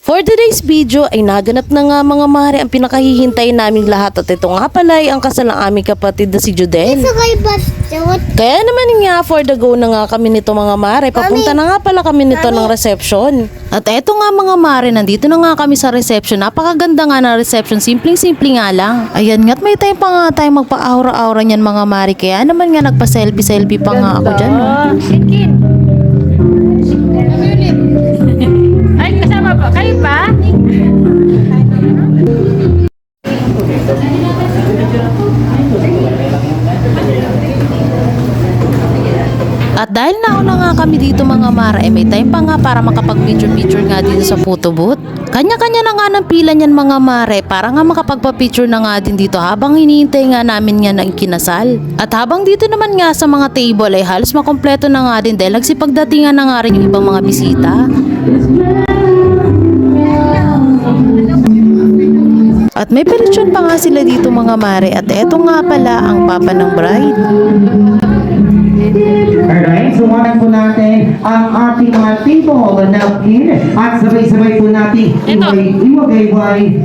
For today's video ay naganap na nga mga mare ang pinakahihintay naming lahat at ito nga pala ay ang kasal ng aming kapatid na si Judel. Kaya naman nga for the go na nga kami nito mga mare, papunta na nga pala kami nito ng reception. At eto nga mga mare, nandito na nga kami sa reception, napakaganda nga na reception, simpleng-simple nga lang. Ayan nga't may time pa nga tayo magpa-aura-aura niyan mga mare, kaya naman nga nagpa-selfie-selfie pa nga ako dyan. Ay, kasama ba? Kayo ba? At dahil nauna nga kami dito mga mara, may time pa nga para makapag-picture-picture nga dito sa photo booth. Kanya-kanya na nga ng pila niyan mga mare para nga makapagpa-picture na nga din dito habang hinihintay nga namin nga ng kinasal. At habang dito naman nga sa mga table ay halos makompleto na nga din dahil nagsipagdatingan na nga rin yung ibang mga bisita. At may pelitsyon pa nga sila dito mga mare at eto nga pala ang papa ng bride. Alright, so wanan po natin ang ating mga table napkin at sabay-sabay po natin iwagayway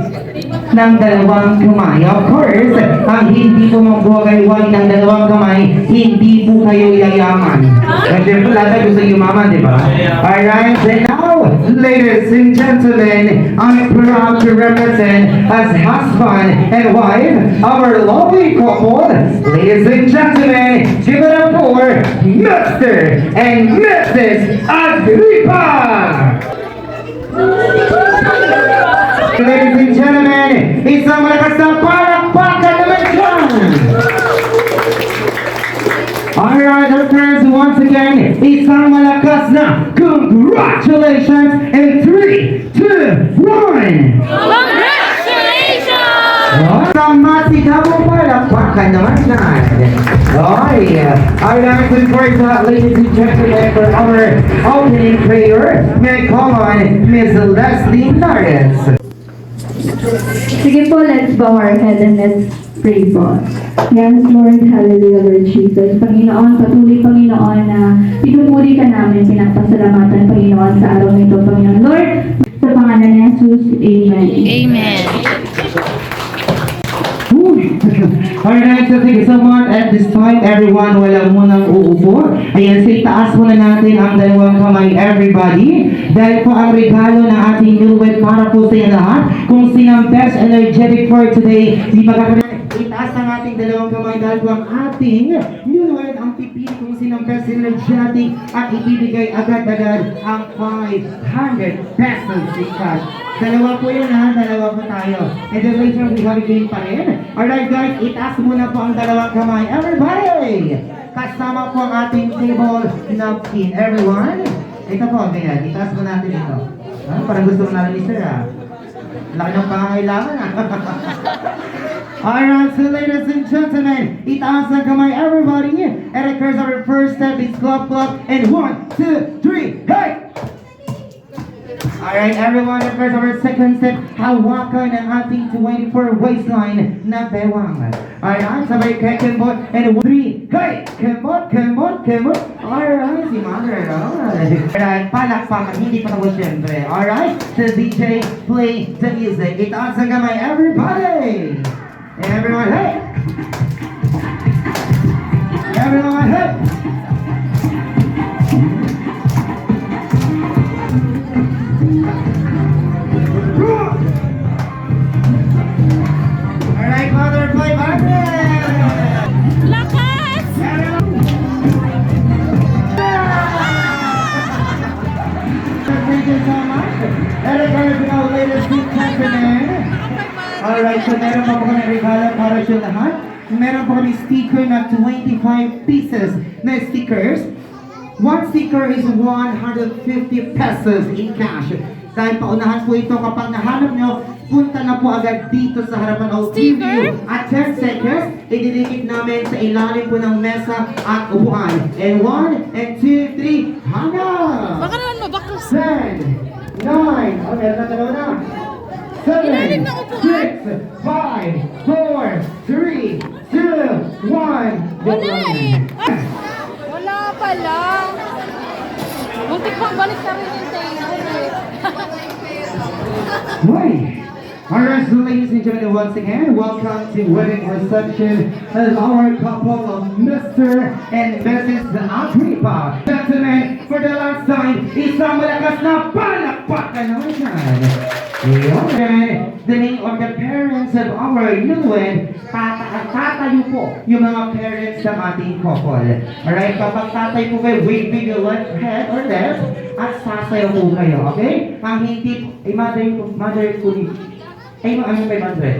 ng dalawang kamay. Of course, ang hindi po magwagayway ng dalawang kamay, hindi po kayo yayaman. Kasi po lahat gusto yumaman, di ba? Alright, and now, ladies and gentlemen, I'm proud to represent as husband and wife our lovely couple. Ladies and gentlemen, give it up for Mr. and Mrs. Agripa! Ladies and gentlemen, isang malakas na palakpakan naman dyan! Alright, our friends, once again, isang malakas na congratulations in 3, 2, 1! Sama si Gabo palakpakan naman dyan! Oh yeah! Alright, before that, ladies and gentlemen, for our opening prayer, may I call on Ms. Leslie Lawrence. Sige po, let's bow our head and let's pray po. Yes, Lord, hallelujah, Lord Jesus. Panginoon, patuloy, Panginoon, na pinupuri ka namin, pinapasalamatan, Panginoon, sa araw nito, Panginoon. Lord, sa pangalan ni Jesus, Amen. Amen. Alright, so thank you so much. At this time, everyone, wala munang uupo. Ayan, say taas muna natin ang dalawang kamay, everybody. Dahil po ang regalo ng ating newlywed para po sa inyo lahat. Kung sinang best energetic for today, di magkakaroon. Itaas ang ating dalawang kamay dahil po ang ating newlywed ang pipili kung sinang best energetic at ibibigay agad-agad ang 500 pesos in cash. Dalawa po yun ha, dalawa po tayo. And then later we have a game pa rin. Alright guys, itaas muna po ang dalawang kamay. Everybody! Kasama po ang ating table napkin. Everyone? Ito po, ganyan. Itaas mo natin ito. Parang gusto mo natin ni sir ha. Laki ng pangangailangan ha. Alright, so ladies and gentlemen, itaas ang kamay everybody. And of course our first step is clap clap. And 1, 2, 3, hey! Alright, everyone, of course, our second step, hawakan ang ating 24 waistline na bewang. Alright, sabay kay Kembot, and 3, hey! Kembot, Kembot, Kembot. Alright, si Mother, alright, palakpakan, hindi pa tapos syempre. Alright, so DJ, play the music. Itaas ang kamay, everybody! Everyone, hey! Everyone, hey! Alright, Mother, play Lakas! Thank you so much. And of course, you know, ladies and gentlemen. Alright, so meron pa po kami regalo para sa lahat. Meron po kami sticker na 25 pieces na stickers. One sticker is 150 pesos in cash. Dahil paunahan po ito, kapag nahanap nyo, punta na po agad dito sa harapan of TV. At 10 seconds, ididikit namin sa ilalim po ng mesa at upuan. And 1, and 2, 3, hanap! Baka naman mabakos. 10, 9, okay, natalaw na. 7, 6, 5, 4, 3, 2, 1. Wala eh. Wala pala. Muntik pang balik na rin yung table eh. Wait. Alright, so ladies and gentlemen, once again, welcome to wedding reception of our couple of Mr. and Mrs. Agrippa. Gentlemen, for the last time, isang malakas na palakpakan naman yan. Ayan. The name of the parents of our newlywed, tatayo po yung mga parents ng ating couple. Alright, kapag tatay po kayo, waving your left hand or left, at sasayaw po kayo, okay? Ang hindi, mother po ni, ay, ano kay Madre?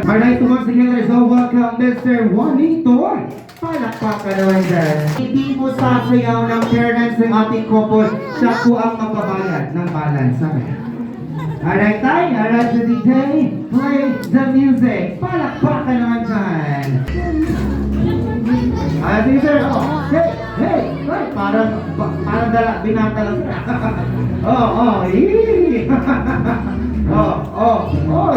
Alright, so once again, let's all welcome Mr. Juanito. Palakpakan naman dyan. Hindi po sasayaw ng parents ng ating couple, siya po ang mababayad ng balance. Alright, tayo. Alright, so DJ, play the music. Palakpakan naman dyan. Sige sir, oh. Hey, parang binata lang sir.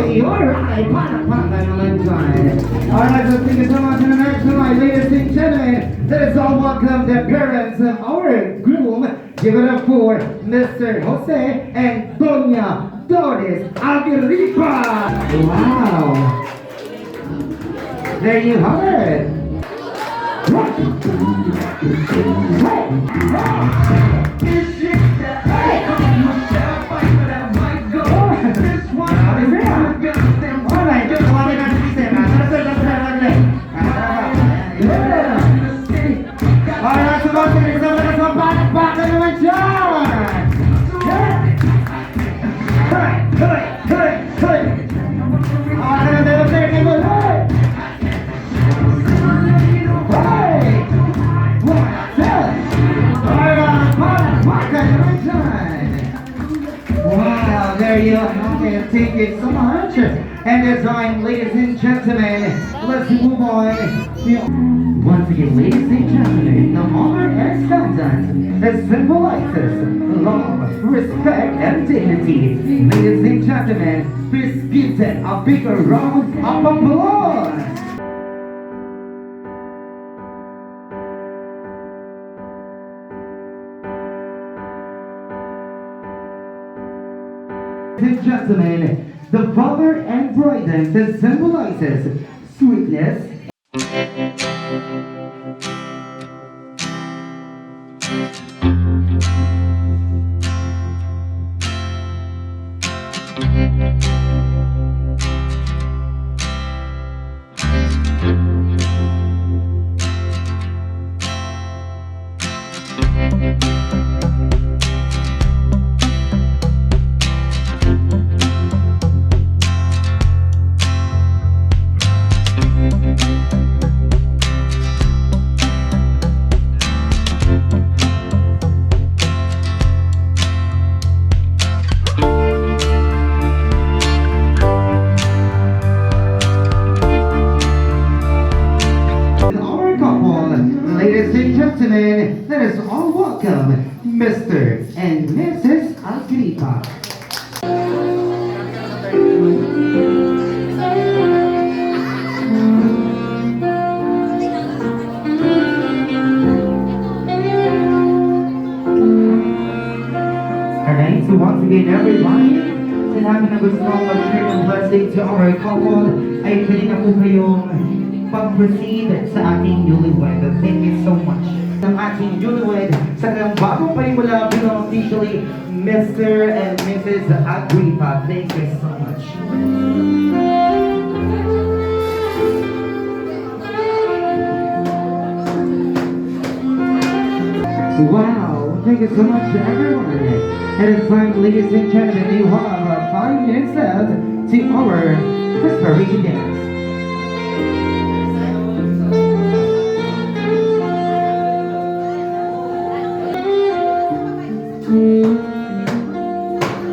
You're right. Palakpakan naman dyan. Alright, so thank you so much. And the next one, ladies and gentlemen, let us all welcome the parents of our groom. Give it up for Mr. Jose and Doña Doris Agrippa. Wow. There you have it. Wow, there you have it. Thank you so much. And as I'm, ladies and gentlemen, let's move on. Once again, ladies and gentlemen, the honor and standard that symbolizes love, respect, and dignity. Ladies and gentlemen, please give them a bigger round of applause. Ladies and gentlemen, the father and bride that symbolizes sweetness. Ladies and gentlemen, let us all welcome Mr. and Mrs. Agrippa. Alright, so once again everybody, sinabi na gusto mag-share ng blessing to our couple, ay pwede na po kayong pag-proceed sa ating newlywed. Thank you so much. Ng ating newlywed sa kanyang bagong panimula bilang officially Mr. and Mrs. Agrippa. Thank you so much. Wow, thank you so much to everyone. And it's time, ladies and gentlemen, you have 5 minutes left to our prosperity dance.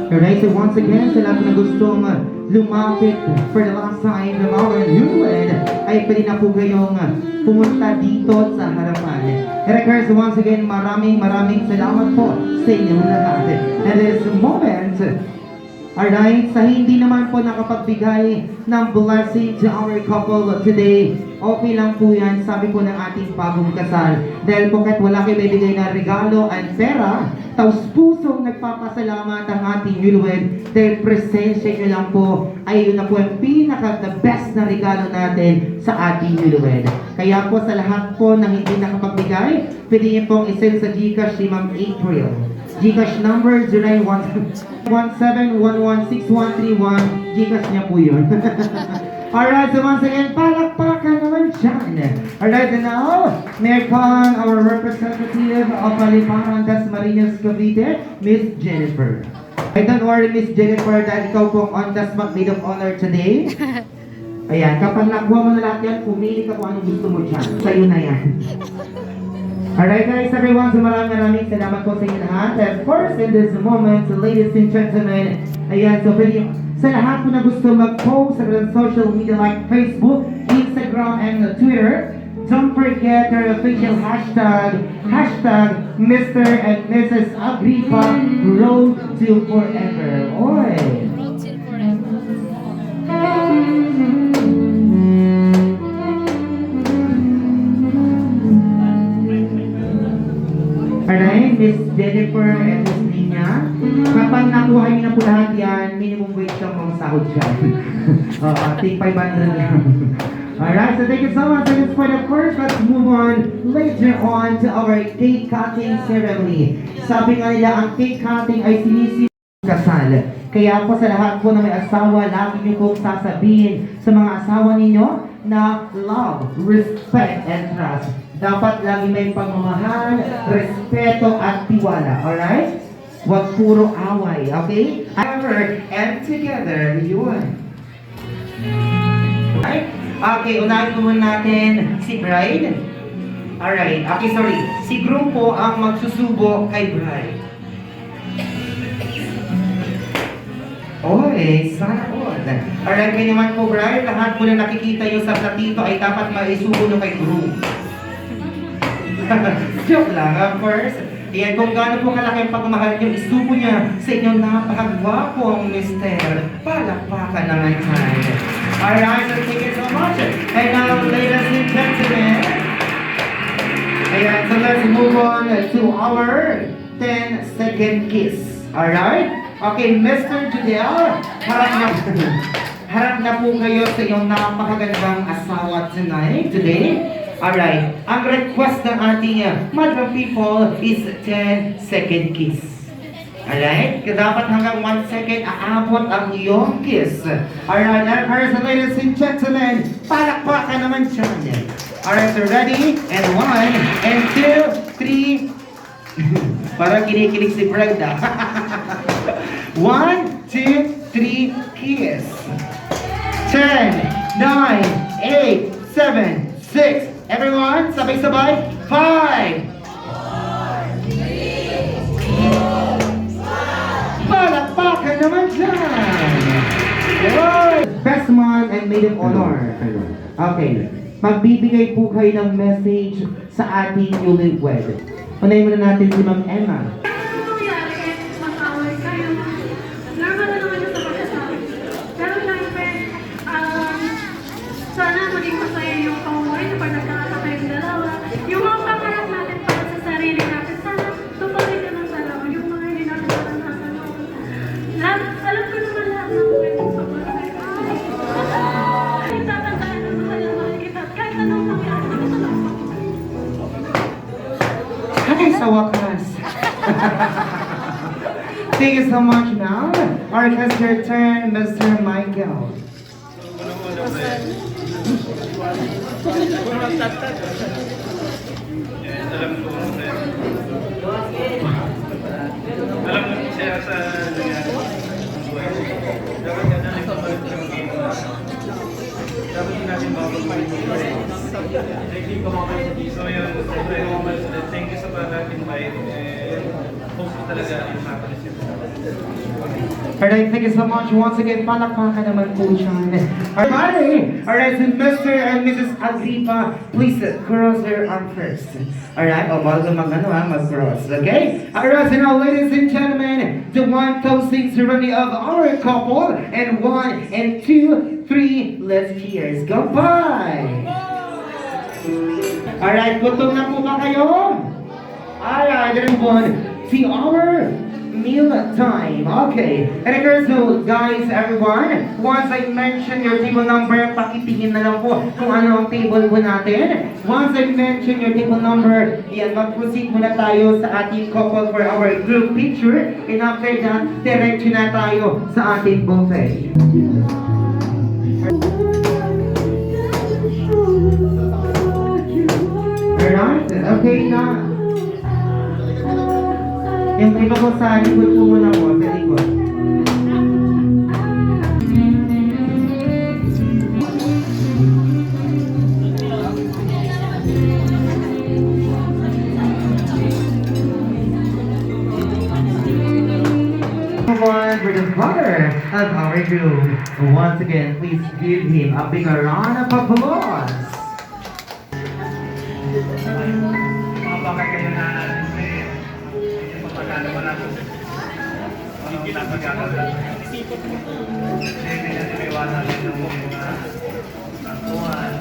Alright, so once again, sa lahat na gustong lumapit for the last time ng our newlywed, ay pwede na po kayong pumunta dito sa harapan. And of course, once again, maraming salamat po sa inyong lahat. And this moment, Alright, sa hindi naman po nakapagbigay ng blessing to our couple today, okay lang po yan, sabi po ng ating bagong kasal. Dahil po kahit wala kayo bibigay na regalo and pera, taos pusong nagpapasalamat ang ating newlywed dahil presensya nyo lang po ay yun na po ang pinaka-the best na regalo natin sa ating newlywed. Kaya po sa lahat po ng hindi nakapagbigay, pwede niyo pong isend sa Gcash si Ma'am April. Gcash number 0917116131. Gcash niya po yun. Alright, so once again, palakpakan naman dyan. Alright, and now, may I call our representative of Paliparan, Dasmariñas, Cavite, Miss Jennifer. Ay, don't worry, Miss Jennifer, dahil ikaw pong on the spot maid of honor today. Ayan, kapag nakuha mo na lahat yan, pumili ka kung anong gusto mo dyan. Sa'yo na yan. Alright guys, everyone, so maraming salamat po sa inyo lahat. And of course, in this moment, ladies and gentlemen, ayan, so pwede sa lahat po na gusto mag-post sa social media like Facebook, Instagram, and Twitter, don't forget our official hashtag Mr. and Mrs. Agripa Road to Forever. Oy! Alright, Miss Jennifer and Miss Nina, kapag nakuha niyo na po lahat yan, minimum wage lang mong sahod siya. Take 500 lang. Alright, so thank you so much. At this point, of course, let's move on later on to our cake cutting ceremony. Sabi nga nila, ang cake cutting ay sinisi kasal. Kaya po sa lahat po na may asawa, lagi niyo pong sasabihin sa mga asawa ninyo na love, respect, and trust. Dapat lagi may pagmamahal, respeto at tiwala. Alright? Huwag puro away. Okay? However, and together, yun. Alright? Okay, unahin po muna natin si bride. Alright. Okay, sorry. Si groom po ang magsusubo kay bride. Oy, sana all. Alright, kayo naman po bride, lahat po na nakikita nyo sa platito ay dapat maisubo nyo kay groom. Joke lang, of course. Yan, kung gaano po kalaki ang pagmamahal niyo, isubo niya sa inyong napakagwapong mister. Palakpakan naman tayo. Alright, so thank you so much. And now, ladies and gentlemen, ayan, so let's move on to our 10-second kiss. Alright? Okay, Mr. Judel, harap na po kayo sa iyong napakagandang asawa today. Alright, ang request ng ating madam people is 10-second kiss. Alright, kaya dapat hanggang 1 second aabot ang iyong kiss. Alright, and first, ladies and gentlemen, palakpakan naman dyan. Alright, so ready? And 1, and 2, 3. Parang kinikilig si Brenda. 1, 2, 3, kiss. 10, 9, 8, 7, 6. Everyone, sabay-sabay. 5. 4, 3, 2, 1. Palakpakan naman dyan. Best man and maid of honor. Okay. Magbibigay po kayo ng message sa ating newlywed. Unahin muna natin si Ma'am Emma. Sana maging masaya yung pamumuhay na pag nagkakasama kayong dalawa. Yung mga pangarap natin para sa sarili natin, sana tuparin ka ng sana. Yung mga hindi natin naranasan noon. Alam ko naman lahat ng kwento sa buhay. Ay, tatandaan na mahal kita. Kahit anong mangyari, nakasalamat ako. Ay, sa wakas. Thank you so much now. Alright, it's your turn, Mr. Michael. Alam mo siya sa nangyari. Dapat din natin bago pa rin. So yun, thank you sa pag-invite. Hope talaga yung makapalis yun. Alright, thank you so much. Once again, palakpakan naman po dyan. Alright, so Mr. and Mrs. Agripa, please cross your arm first. Alright, bago mag-cross, okay? Alright, so now ladies and gentlemen, the one toasting ceremony of our couple, and 1 and 2, 3, let's cheers. Goodbye! Alright, gutom na po ba kayo? Alright, everyone, see our meal time. Okay. And of course, so guys, everyone, once I mention your table number, pakitingin na lang po kung ano ang table po natin. Once I mention your table number, yan, mag-proceed muna tayo sa ating couple for our group picture. And after that, diretso na tayo sa ating buffet. Alright, okay na. Yung iba ko sa likod po muna po, sa likod. One for the father of our group. Once again, please give him a big round of applause. Mga bakit kayo na yung papagano mo natin. Yung pinapagano natin. Kasi pinatiliwanan din ng mga tangkuhan.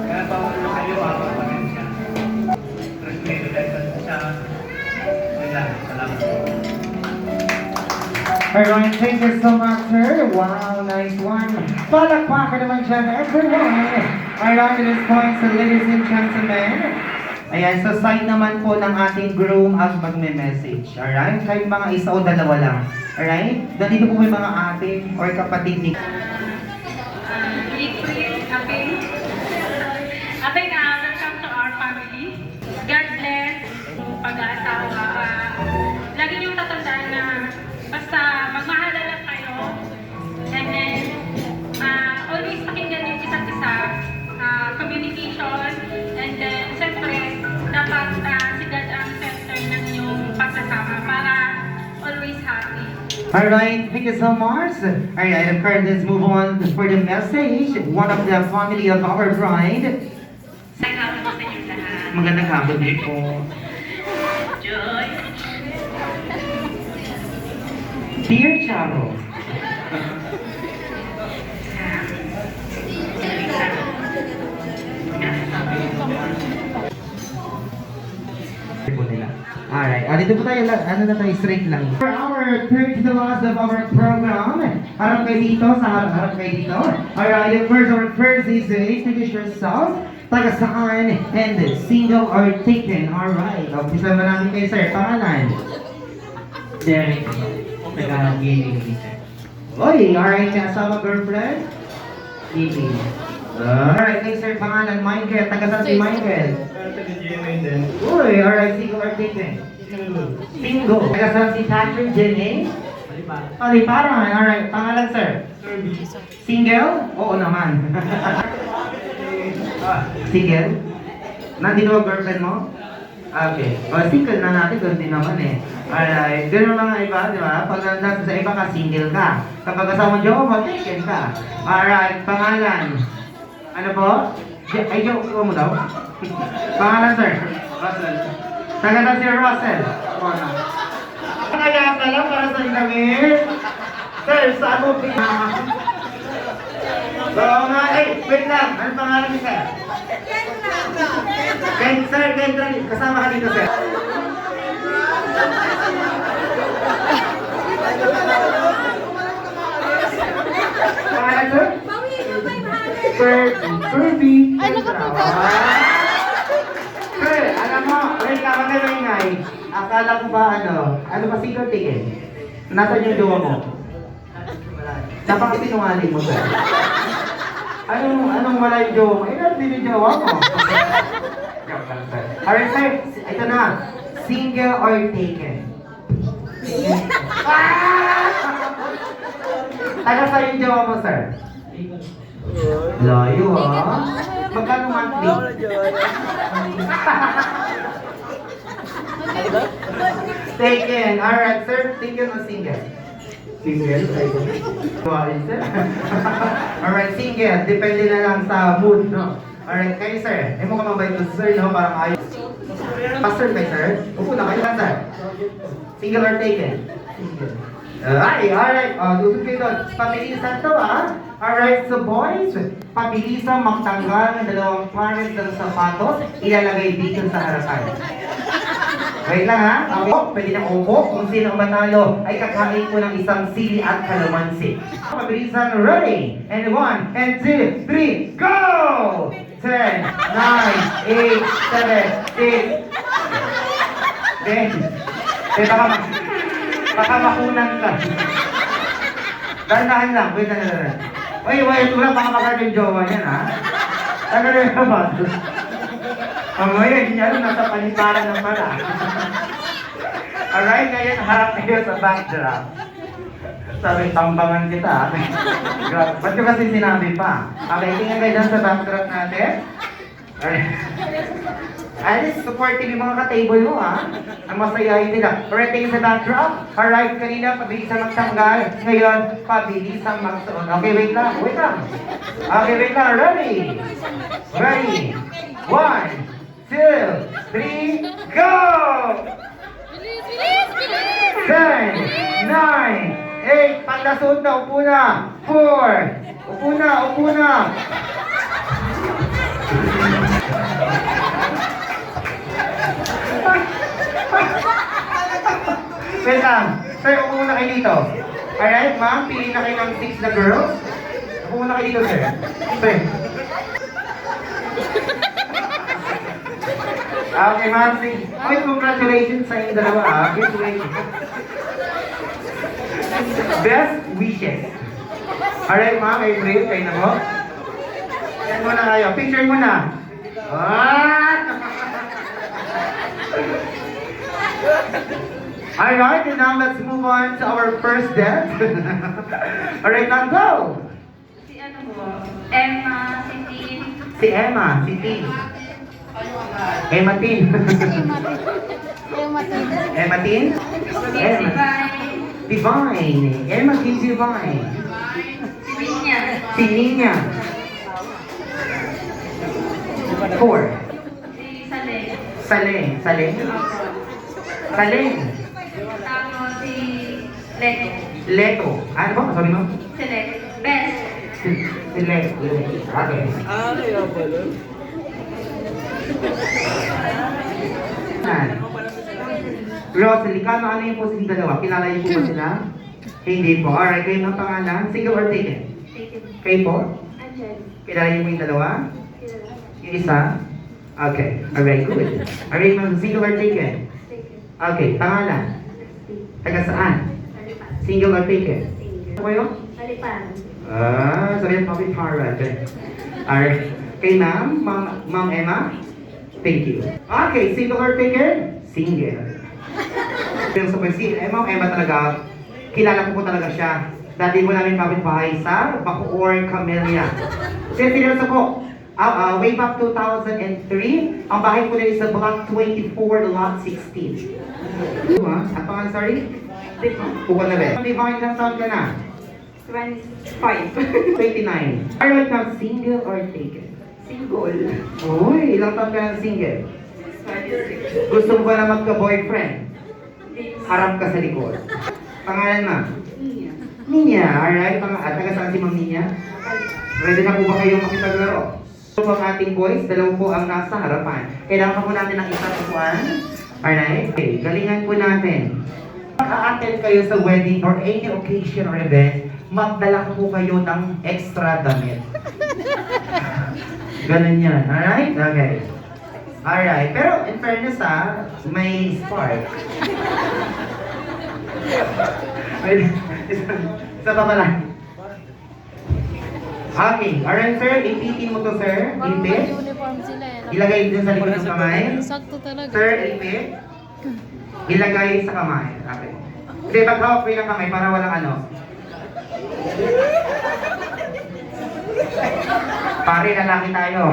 Kaya bawal na kayo, bawal pa rin siya. Respect siya. Wala, salamat po. Alright, thank you so much, sir. Wow, nice one. Palakpakan naman dyan, everyone. Alright, at this point, so ladies and gentlemen, ayan, sa side naman po ng ating groom ang magme-message. Alright, kahit mga isa o dalawa lang. Alright, dito po may mga ate or kapatid ni... Ate na, welcome to our family. God bless. Pag-aasawa. Lagi niyong tatandaan na basta magmahalan lang kayo. And then, always pakinggan yung isa't isa. Communication. And then, siyempre, dapat si God ang center ng inyong pagsasama para always happy. Alright, thank you so much. Alright, of course, let's move on for the message. One of the family of our bride. Nagkakaroon ko sa inyo lahat. Magandang hapon din po. Joy. Dear Charo. Alright, dito po tayo, ano na tayo, straight lang. For our third to the last of our program, harap kayo dito, sa harap kayo dito. Alright, our first is introduce yourself, taga saan, and single or taken. Alright, umpisa mo namin kayo, sir. Pangalan? Derek. Taga-gaming dito. Oy, alright, kasama girlfriend? Gaming. Alright, kayo, sir. Pangalan, Michael. Taga saan si Michael? Taga-GMA din. Uy, alright, single or taken? Single. Taga saan si Patrick, Jenny? Paliparan. Alright, pangalan, sir? Single? Oo naman. Single? Nandito ba girlfriend mo? Okay. O, single na natin, doon din naman eh. Alright, ganun mga iba, di ba? Pag nandun sa iba ka, single ka. Kapag kasama jowa mo, taken ka. Alright, pangalan. Ano po? Ay, jowa mo daw? Pangalan, sir? Russell. Taga na si Russell. Kaya ka lang para sa damit. Sir, saan mo pinaka? Oo nga, wait lang. Ano pangalan niyo, sir? Ken, sir, Ken, kasama ka dito, sir. Pangalan, sir? Kirby. Ay, nakapunta. Sir, alam mo, wait lang, magkakaingay. Akala ko ba, ano ba single ticket? Nasaan yung jowa mo? Napakasinungaling mo, sir. Anong wala yung jowa mo? Din yung jowa mo. Alright, sir. Ito na. Single or taken? Taga sa yung jowa mo, sir? Layo, ha? Magkano monthly? Taken. Alright, sir. Taken or single? Single? Sorry, sir. Alright, single. Depende na lang sa mood, no? Alright, kayo, sir. Ay mo ka mabait to, sir, no? Parang ayos. Pastor kayo, sir. Upo na kayo, sir. Single or taken? Single. Alright. Lusog kayo doon. Pabilisan to, ah. Alright, so boys, pabilisan magtanggal ng dalawang parents ng sapatos, ilalagay dito sa harapan. Wait lang ha. Ako, pwede na upo. Kung sino ang matalo, ay kakain ko ng isang sili at kalamansi. Pabilisan, ready? And 1, and 2, 3, go! 10, 9, 8, 7, 6. Baka makunan ka. Dahan-dahan lang. Wait lang. Wait, wala baka makakart yung jowa niyan, ha? Tagaloy ka ba? Ngayon, yan, nasa paniparan na pala. Alright, ngayon, harap kayo sa backdrop. Sabi, tambangan kita. Ba't ko kasi sinabi pa? Okay, tingnan kayo dyan sa backdrop natin. Alright. Alice, supportive yung mga ka-table mo, ha? Ang masayahin nila. Alright, tingin sa backdrop. Alright, kanina, pabilisan magtanggal. Ngayon, pabilisan magsuot. Okay, wait lang. Okay, wait lang. Ready? 1, 2, 3, go! 10, 9, 8, pagkasuot na, upo na. 4, upo na. Wait lang. Sir, upo muna kayo dito. Alright, ma'am, pili na kayo ng 6 na girls. Upo muna kayo dito, sir. Sir. Okay, ma'am. Okay, congratulations sa inyong dalawa, ha? Good wishes. Best wishes. Alright, ma'am. Kayo brave. Kayo na mo. Yan muna kayo. Picture muna. Alright, and now let's move on to our first dance. Alright, now go! Si ano po? Emma, si Tin. Si Emma, si Tin. Emma Tin. Emma Tin? Emma. Divine. Emma Tin Divine. Si Ninya. Si Nina. 4. Si Saleh. Saleng. Saleng. Tapos si Leto. Leto. Ano ba? Sorry, ma'am. Si Leto. Best. Si Leto. Okay. Rosalie, ano yung po silang dalawa? Kilala niyo po ba sila? Hindi po. Alright, kayo ng pangalan? Single or taken? Kayo po? Kilala niyo po yung dalawa? Yung isa? Okay. Alright, good. Alright, ma'am, single or taken? Okay, pangalan? Taga saan? Single or taken? Ano kayo? Sabi ng public para. Alright. Kay ma'am, Ma'am Emma? Thank you. Okay, single or taken? Single. Pero sa si Ma'am Emma talaga, kilala ko po talaga siya. Dati mo namin kapitbahay sa Bacoor, Camellia. Kasi seryoso po, way back 2003, ang bahay ko nila sa Block 24, Lot 16. Diba? At pangalan, sorry? Buka na ba? Divine, ilang taon ka na? 25. 29. Alright, now, single or taken? Single. Uy, ilang taon ka na single? 26. Gusto mo ba na magka-boyfriend? Harap ka sa likod. Pangalan, ma'am? Ninya. Alright, taga saan si Ma'am Ninya? Ready na po ba kayong makipaglaro? So, ang ating boys, dalawa po ang nasa harapan. Kailangan po natin ng isang upuan. Alright? Okay, galingan po natin. Pag-a-attend kayo sa wedding or any occasion or event, magdala po kayo ng extra damit. Ganun yan. Alright? Okay. Alright. Pero in fairness may spark. Isa pa pala. Okay. Alright, sir. Ipitin mo to, sir. Ipit. Ilagay dun sa likod ng kamay. Sakto talaga. Sir, ipit. Ilagay sa kamay. Okay. Hindi, pag-hawak ko yung kamay para walang ano. Pare, lalaki tayo.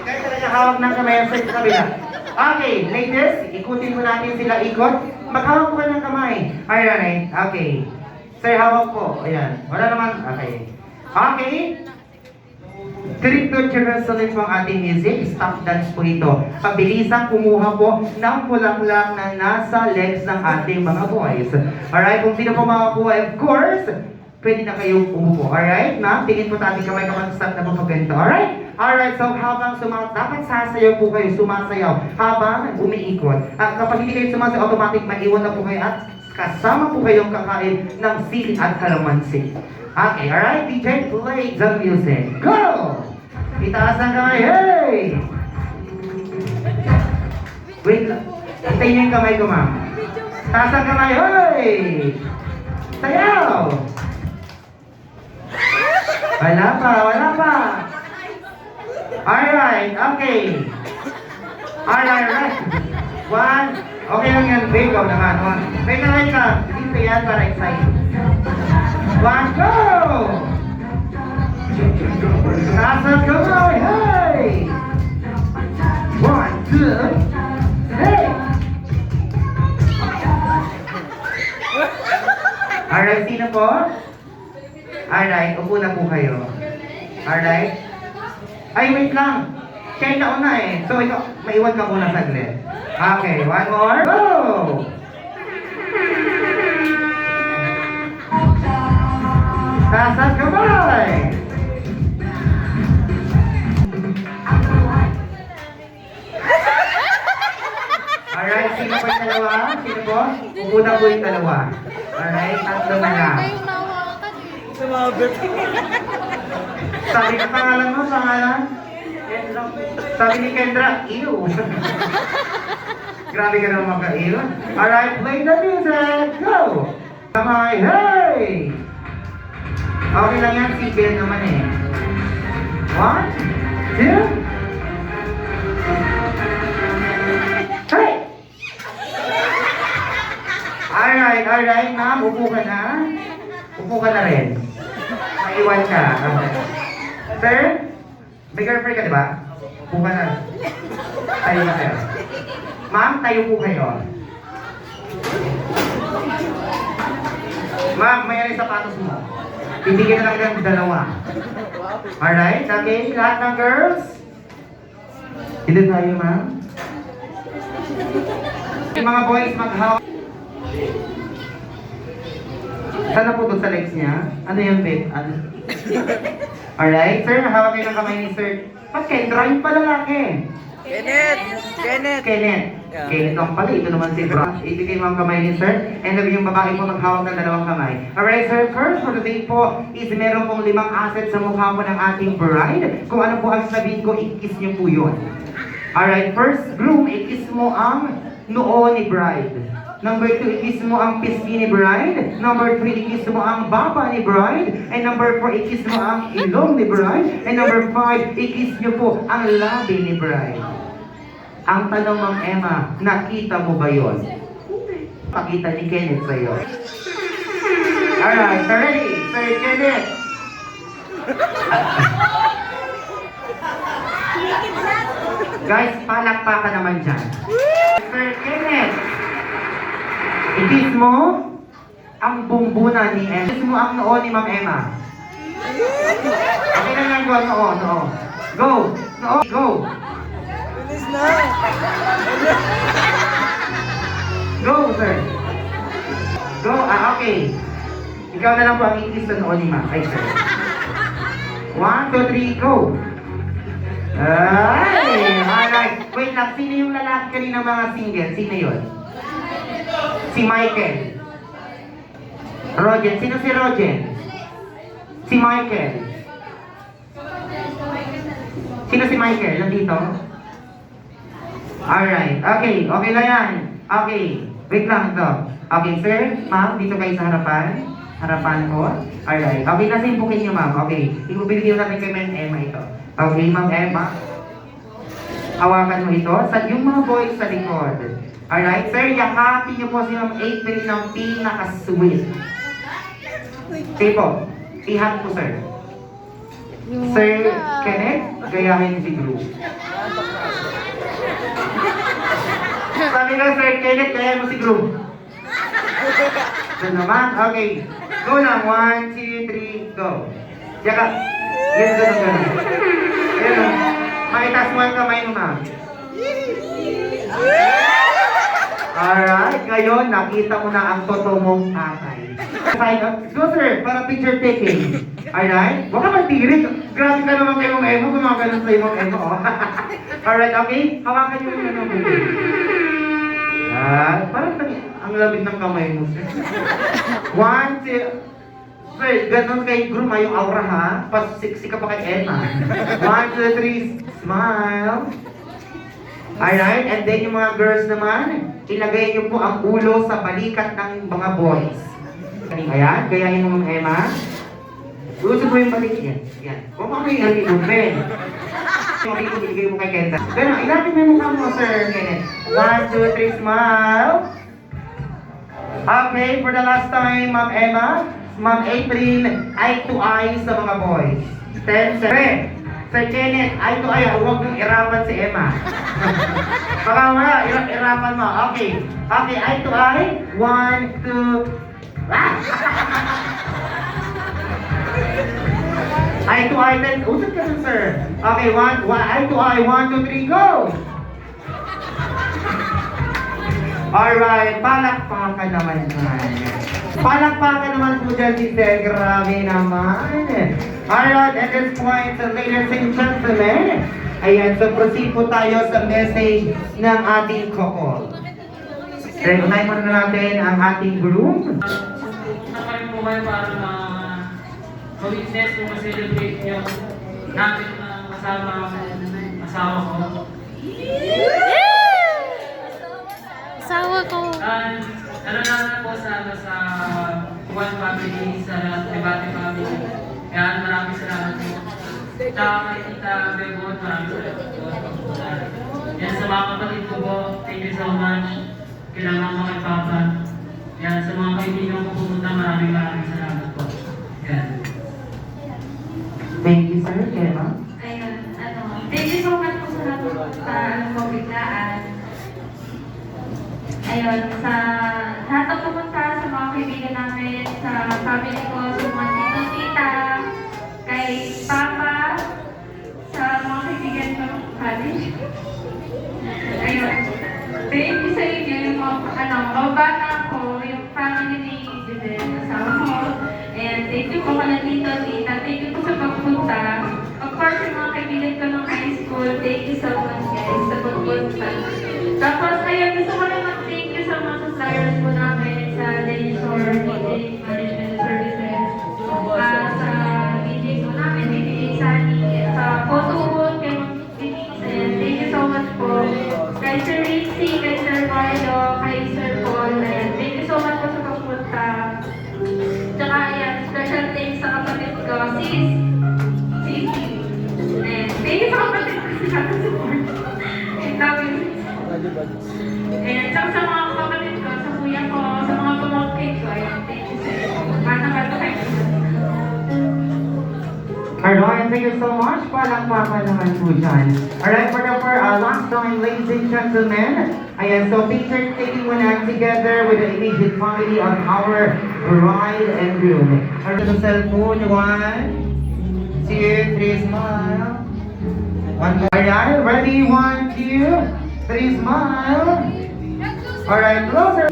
Kaya talaga hawak ng kamay sa kabila. Okay, ladies, ikutin mo natin sila ikot. Maghawak po kayo ng kamay. Alright, okay. Sir, hawak po. Ayan. Wala naman. Okay. Okay. Trip to Jerusalem po ang ating music. Stop dance po ito. Pabilisang kumuha po ng bulaklak na nasa legs ng ating mga boys. Alright, kung sino po makakuha, of course, pwede na kayong umupo. Alright, ma'am? Tingin po tating kamay kapag stop na po pag ganito. Alright? Alright, so habang dapat sasayaw po kayo, sumasayaw habang umiikot. At kapag hindi kayo sumasayaw, automatic maiwan na po kayo at kasama po kayong kakain ng sili at kalamansi. Okay, alright? DJ, play the music. Go! Itaas ang kamay, hey! Wait lang. Hintayin niyo yung kamay ko, ma'am. Taas ang kamay, hey! Sayaw! Wala pa, wala pa. Alright, okay. Alright. One. Okay lang yan. Wait, go naman. One. Wait ka. Dito yan para excited. One, go! Taas ang kamay, hey! One, two, hey! Alright, sino po? Alright, upo na po kayo. Alright? Ay, wait lang. Siya yung nauna eh. So, ikaw, maiwan ka muna saglit. Okay, one more. Go! Taas kamay! Alright, sino po yung dalawa? Sino po? Upo na po yung dalawa. Alright, tatlo na lang. Sabi ka pangalan mo, pangalan? Sabi ni Kendra, ew. Grabe ka naman maka-ew. Alright, play the music. Go! Kamay, hey! Okay lang yan, si Ben naman eh. One, two, hey! Alright, ma'am, upo ka na. Upo ka na rin. Maiwan ka. Okay. Sir, may girlfriend ka, di ba? Upo ka na. Tayo na kayo. Ma'am, tayo po kayo. Ma'am, may yung sapatos mo. Bibigyan na lang ng dalawa. Alright, okay. Lahat ng girls. Dito tayo, ma'am. Yung mga boys mag-hawak. Saan na po sa legs niya? Ano yung bit? Alright, sir, hawak kayo ng kamay ni sir. Ba't Kendra? Yung pala lalaki. Kenneth! Yeah. Kenneth ang pala. Ito naman si Bro. Ibigay mo ang kamay ni sir. And then yung babae po maghawak ng dalawang kamay. Alright, sir, first for today po is meron pong 5 assets sa mukha po ng ating bride. Kung ano po ang sabihin ko, i-kiss niyo po yun. Alright, first groom, i-kiss mo ang noo ni bride. Number 2, i-kiss mo ang pisngi ni bride. Number 3, i-kiss mo ang baba ni bride. And number 4, i-kiss mo ang ilong ni bride. And number 5, i-kiss niyo po ang labi ni bride. Ang tanong, Ma'am Emma, nakita mo ba yon? Pakita ni Kenneth sa'yo. Alright, ready? Sir Kenneth. Guys, palakpakan naman dyan. Sir Kenneth. I-kiss mo ang bumbunan ni Emma. I-kiss mo ang noo ni Ma'am Emma. Okay na lang, noo. Go! Noo, go! Bilis na! Go, sir! Go, okay. Ikaw na lang po ang i-kiss sa noo ni Ma'am. Ay, sir. 1, 2, 3, go! Ay! Alright. Wait lang, sino yung lalaki kanina mga single? Sino yun? Si Michael. Rogen. Sino si Rogen? Si Michael. Sino si Michael? Nandito? Alright. Okay. Okay na yan. Okay. Wait lang ito. Okay, sir. Ma'am, dito kayo sa harapan. Harapan ko. Alright. Okay, nasa yung booking niyo, ma'am. Okay. Ibibigyan natin kay Ma'am Emma ito. Okay, Ma'am Emma. Hawakan mo ito. Sa yung mga boys sa likod. Alright, sir, yakapin niyo po si Ma'am April ng pinaka-sweet. Sige po, ihag po, sir. Sir Kenneth, gayahin si Drew. Sabi ko, Sir Kenneth, gayahin mo si Drew. Ito naman. Okay. Go lang. 1, 2, 3, go. Tsaka, yun, ganun. Ayun o. Maitaas mo ang kamay mo, ma'am. Alright. Ngayon, nakita mo na ang totoo mong tatay. Go, sir. Para picture taking. Alright? Huwag ka magtirik. Grabe ka naman kayo mong emo. Gumagalan sa mong emo, oh. Alright, okay? Hawakan niyo yung ano mo. Parang ang labit ng kamay mo, sir. 1, 2... Sir, ganun kay Groom, yung aura ha. Pasiksi ka pa kay Emma. 1, 2, 3, smile. Alright, and then yung mga girls naman, ilagay niyo po ang ulo sa balikat ng mga boys. Ayan, gayahin mo mga Emma. Uso mo yung balik yan. Yan. Huwag mo kayo i-open. Ibigay mo kay Kenta. Ganun, ilapin mo yung mukha mo, sir. 1, 2, 3, smile. Okay, for the last time, Ma'am Emma, Ma'am April, eye to eye sa mga boys. 10, 7. Sir Kenneth, eye to eye, huwag mong irapan si Emma. Baka mga, irapan mo. Okay. Okay, eye to eye. 1, 2, eye to eye, then, usap ka dun, sir. Okay, eye to eye, 1, 2, 3, go! Alright, palakpakan naman dyan. Palakpakan naman po dyan, sister. Grabe naman. Alright, at this point, ladies and gentlemen, ayan, so proceed po tayo sa message ng ating couple. Recognize muna natin ang ating groom. Nakarin po kayo para ma-witness kung ma-celebrate nyo natin na kasama ang asawa ko. Asawa ko. Ano na po sa One Family, sa Debate Family. Kaya maraming salamat po. Tsaka kay Tita Bebon, maraming salamat po. Yan sa mga kapatid ko po, thank you so much. Kila mama kay Papa. Yan sa mga kaibigan ko pumunta, maraming salamat po. Yan. Thank you, sir. Emma. Ayun, thank you so much po sa lahat po biglaan. Ayun, sa lahat ng pumunta, sa mga kaibigan namin, sa family ko, sa mga tita, kay Papa, sa mga kaibigan ko ng college. Ayun, thank you sa inyo, yung mga bata ko, yung family ni Judel, asawa ko. And thank you po kala tito, tita, thank you po sa pagpunta. Of course, yung mga kaibigan ko ng high school, thank you so much guys, sa pagpunta. Tapos, ayun, gusto ko naman thank you sa mga suppliers po namin sa Dinosaur Meeting Management Services. Sa meeting po namin, meeting Sunny, sa photo booth, kay Ma'am and thank you so much po. Kay Sir Ritzy, kay Sir Marlo, kay Sir Paul, and thank you so much po sa pagpunta. Tsaka, ayan, special thanks sa kapatid ko, sis. And thank you sa kapatid ko sa support. And love you. And tsaka sa mga kapatid ko, sa kuya ko, sa mga pamangkin ko, ayan, thank you sa inyo. Matagal kayo. Alright, thank you so much. Palakpakan naman po dyan. Alright, for last time, ladies and gentlemen, ayan, so picture taking muna together with the immediate family of our bride and groom. Alright, the cellphone, 1, 2, 3, smile. Alright, ready, 1, 2, 3, smile. Alright, closer.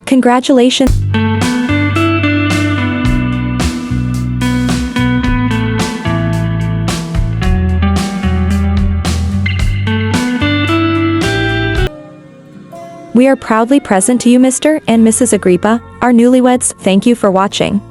Congratulations. We are proudly present to you, Mr. and Mrs. Agrippa, our newlyweds. Thank you for watching.